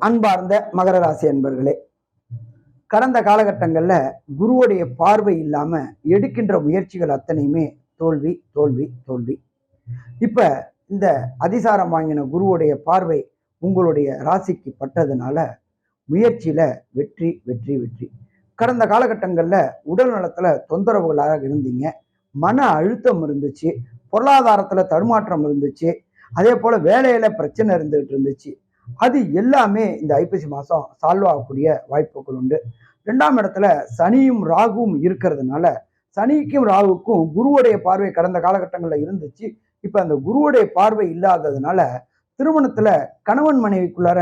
அன்பார்ந்த மகர ராசி அன்பர்களே, கடந்த காலகட்டங்கள்ல குருவுடைய பார்வை இல்லாம எடுக்கின்ற முயற்சிகள் அத்தனையுமே தோல்வி தோல்வி தோல்வி. இப்ப இந்த அதிசாரம் வாங்கின குருவுடைய பார்வை உங்களுடைய ராசிக்கு பட்டதுனால முயற்சியில வெற்றி வெற்றி வெற்றி. கடந்த காலகட்டங்கள்ல உடல் நலத்துல தொந்தரவுகளாக இருந்தீங்க, மன அழுத்தம் இருந்துச்சு, பொருளாதாரத்துல தடுமாற்றம் இருந்துச்சு, அதே போல வேலையில பிரச்சனை இருந்துகிட்டு இருந்துச்சு. அது எல்லாமே இந்த ஐப்பசி மாதம் சால்வ் ஆகக்கூடிய வாய்ப்புகள் உண்டு. 2ஆம் இடத்துல சனியும் ராகுவும் இருக்கிறதுனால சனிக்கும் ராகுக்கும் குருவுடைய பார்வை கடந்த காலகட்டங்களில் இருந்துச்சு. இப்போ அந்த குருவுடைய பார்வை இல்லாததுனால திருமணத்துல கணவன் மனைவிக்குள்ளார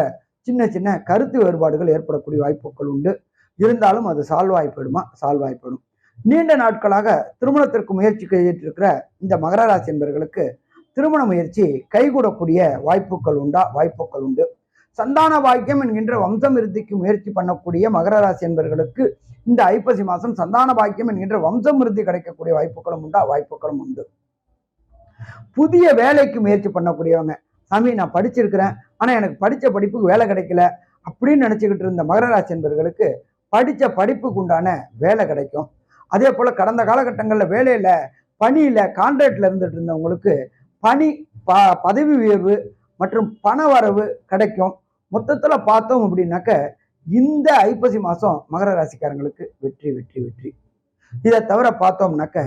சின்ன சின்ன கருத்து வேறுபாடுகள் ஏற்படக்கூடிய வாய்ப்புகள் உண்டு. இருந்தாலும் அது சால்வ் ஆகிப்படுமா? சால்வ் ஆகிப்படும். நீண்ட நாட்களாக திருமணத்திற்கு முயற்சி செய்திருக்கிற இந்த மகர ராசி என்பவர்களுக்கு திருமண முயற்சி கைகூடக்கூடிய வாய்ப்புகள் உண்டா? வாய்ப்புகள் உண்டு. சந்தான பாக்கியம் என்கின்ற வம்சம் விருத்திக்கு முயற்சி பண்ணக்கூடிய மகர ராசி என்பவர்களுக்கு இந்த ஐப்பசி மாதம் சந்தான பாக்கியம் என்கின்ற வம்சம் விருத்தி கிடைக்கக்கூடிய வாய்ப்புகளும் உண்டா? வாய்ப்புகளும் உண்டு. புதிய வேலைக்கு முயற்சி பண்ணக்கூடியவங்க, சாமி நான் படிச்சிருக்கிறேன், ஆனா எனக்கு படிச்ச படிப்புக்கு வேலை கிடைக்கல அப்படின்னு நினைச்சுக்கிட்டு இருந்த மகர ராசி என்பவர்களுக்கு படிச்ச படிப்புக்கு உண்டான வேலை கிடைக்கும். அதே போல கடந்த காலகட்டங்களில் வேலையில பணியில கான்ட்ராக்ட்ல இருந்துட்டு இருந்தவங்களுக்கு பணி பதவி உயர்வு மற்றும் பண வரவு கிடைக்கும். மொத்தத்துல பார்த்தோம் அப்படின்னாக்க இந்த ஐப்பசி மாசம் மகர ராசிக்காரங்களுக்கு வெற்றி வெற்றி வெற்றி. இதை தவிர பார்த்தோம்னாக்க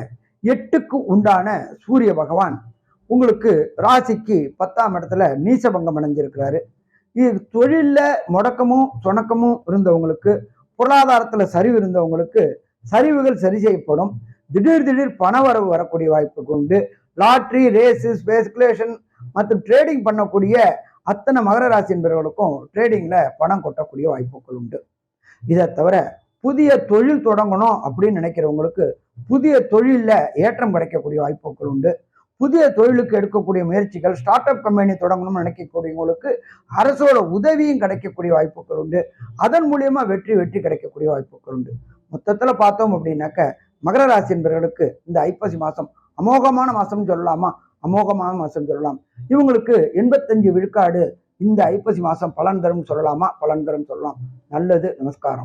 8க்கு உண்டான சூரிய பகவான் உங்களுக்கு ராசிக்கு 10ஆம் இடத்துல நீசபங்கம் அடைஞ்சிருக்கிறாரு. இது தொழில்ல முடக்கமும் சொணக்கமும் இருந்தவங்களுக்கு, பொருளாதாரத்துல சரிவு இருந்தவங்களுக்கு சரிவுகள் சரி செய்யப்படும். திடீர் திடீர் பணவரவு வரக்கூடிய வாய்ப்புக்கு உண்டு. லாட்ரி, ரேஸு, ஸ்பெகுலேஷன் மற்றும் ட்ரேடிங் பண்ணக்கூடிய அத்தனை மகர ராசி என்பவர்களுக்கும் ட்ரேடிங்ல பணம் கொட்டக்கூடிய வாய்ப்புகள் உண்டு. இதை தவிர புதிய தொழில் தொடங்கணும் அப்படின்னு நினைக்கிறவங்களுக்கு புதிய தொழிலில் ஏற்றம் கிடைக்கக்கூடிய வாய்ப்புகள் உண்டு. புதிய தொழிலுக்கு எடுக்கக்கூடிய முயற்சிகள், ஸ்டார்ட் அப் கம்பெனி தொடங்கணும்னு நினைக்கக்கூடியவங்களுக்கு அரசோட உதவியும் கிடைக்கக்கூடிய வாய்ப்புகள் உண்டு. அதன் மூலியமா வெற்றி வெற்றி கிடைக்கக்கூடிய வாய்ப்புகள் உண்டு. மொத்தத்தில் பார்த்தோம் அப்படின்னாக்க மகர ராசி என்பவர்களுக்கு இந்த ஐப்பசி மாதம் அமோகமான மாதம் சொல்லலாமா? அமோகமான மாதம் சொல்லலாம். இவங்களுக்கு 85 விழுக்காடு இந்த ஐப்பசி மாதம் பலன் தரும் சொல்லலாமா? பலன் தரும் சொல்லலாம். நல்லது. நமஸ்காரம்.